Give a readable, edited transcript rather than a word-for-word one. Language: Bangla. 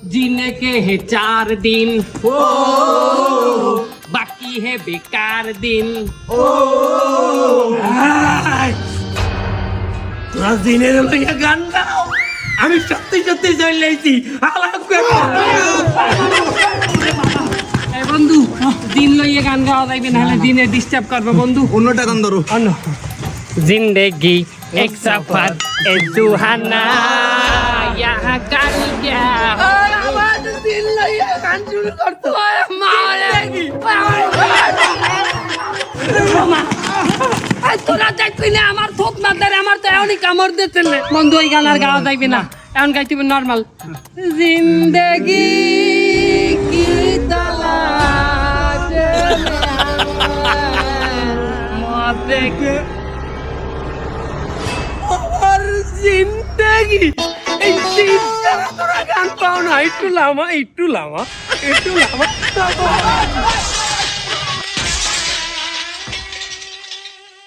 जीने के है 4 दिन बाकी है बेकार दिन তোরা দিনের লইয়া গান গাও আমি সত্যি সত্যি চলেছি বন্ধু দিন লইয়ে গান গাওয়া যাইবে না হলে দিনে ডিস্টার্ব করবে বন্ধু অন্যটা গান ধরো जिंदगी एक सफर एक सुहाना यहाँ कर क्या দিন লইয়া গান শুরু করতো তোরা দেখবি না আমার থোক মারদারে আমার তো এমনই কামড় দিতে বন্ধু ওই গান আর গাওয়া যাইবে না এমন গাইতে নর্মাল জিন্দগি কি তালাশ মতে কে আর জিন্দেগি এই জিন্দেগি তোরা গান পাও না একটু লামা